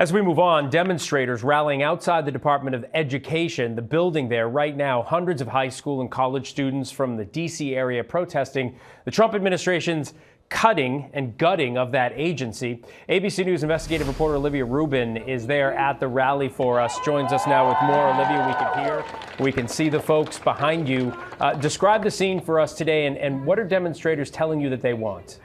As we move on, demonstrators rallying outside the Department of Education, the building there right now. Hundreds of high school and college students from the D.C. area protesting the Trump administration's cutting and gutting of that agency. ABC News investigative reporter Olivia Rubin is there at the rally for us, joins us now with more. Olivia, we can hear, we can see the folks behind you. Describe the scene for us today, and what are demonstrators telling you that they want?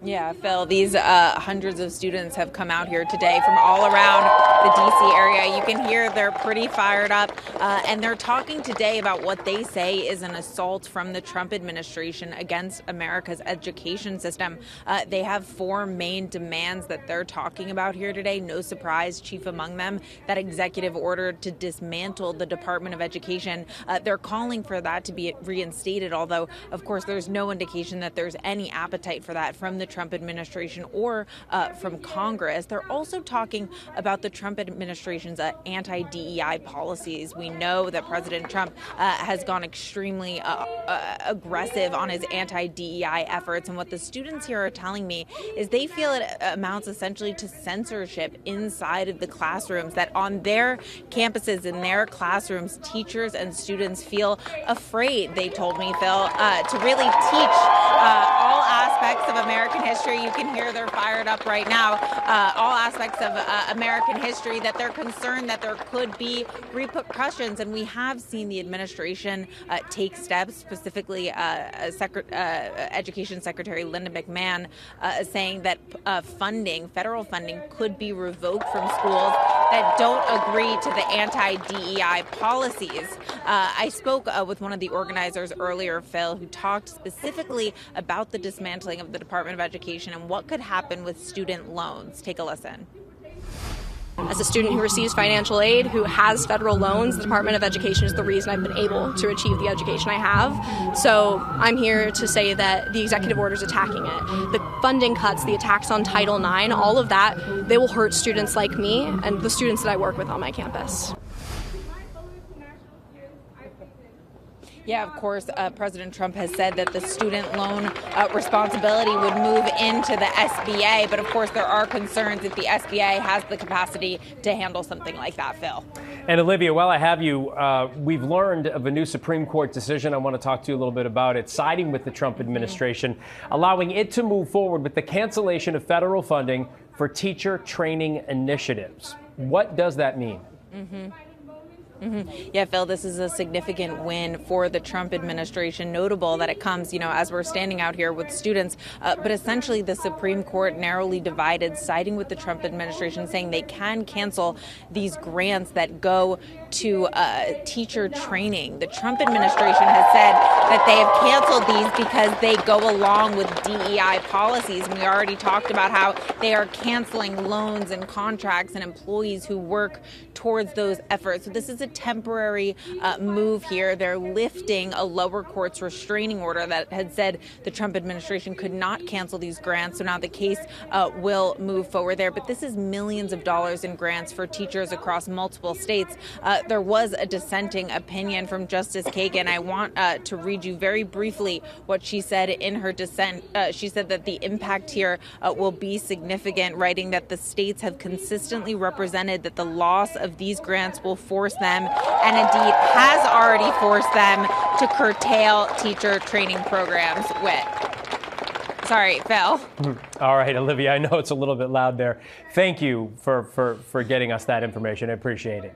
Yeah, Phil, these hundreds of students have come out here today from all around the D.C. area. You can hear they're pretty fired up, and they're talking today about what they say is an assault from the Trump administration against America's education system. They have four main demands that they're talking about here today. No surprise, chief among them, that executive order to dismantle the Department of Education. They're calling for that to be reinstated, although, of course, there's no indication that there's any appetite for that from the Trump administration or from Congress. They're also talking about the Trump administration's anti-DEI policies. We know that President Trump has gone extremely aggressive on his anti-DEI efforts. And what the students here are telling me is they feel it amounts essentially to censorship inside of the classrooms, that on their campuses, in their classrooms, teachers and students feel afraid, they told me, Phil, to really teach all aspects of American history. You can hear they're fired up right now. All aspects of American history, that they're concerned that there could be repercussions. And we have seen the administration take steps, specifically Education Secretary Linda McMahon saying that federal funding could be revoked from schools that don't agree to the anti-DEI policies. I spoke with one of the organizers earlier, Phil, who talked specifically about the dismantling of the Department of Education and what could happen with student loans. Take a listen. As a student who receives financial aid, who has federal loans, the Department of Education is the reason I've been able to achieve the education I have. So I'm here to say that the executive order is attacking it. The funding cuts, the attacks on Title IX, all of that, they will hurt students like me and the students that I work with on my campus. Yeah, of course, President Trump has said that the student loan responsibility would move into the SBA. But of course, there are concerns if the SBA has the capacity to handle something like that, Phil. And Olivia, while I have you, we've learned of a new Supreme Court decision. I want to talk to you a little bit about it, siding with the Trump administration, allowing it to move forward with the cancellation of federal funding for teacher training initiatives. What does that mean? Yeah, Phil, this is a significant win for the Trump administration. Notable that it comes, as we're standing out here with students, but essentially the Supreme Court narrowly divided, siding with the Trump administration, saying they can cancel these grants that go to teacher training. The Trump administration has said that they have canceled these because they go along with DEI policies. And we already talked about how they are canceling loans and contracts and employees who work towards those efforts. So this is a temporary move here. They're lifting a lower court's restraining order that had said the Trump administration could not cancel these grants. So now the case will move forward there. But this is millions of dollars in grants for teachers across multiple states. There was a dissenting opinion from Justice Kagan. I want to read you very briefly what she said in her dissent. She said that the impact here will be significant, writing that the states have consistently represented that the loss of these grants will force them, and indeed has already forced them, to curtail teacher training programs with. Sorry, Phil. All right, Olivia, I know it's a little bit loud there. Thank you for getting us that information. I appreciate it.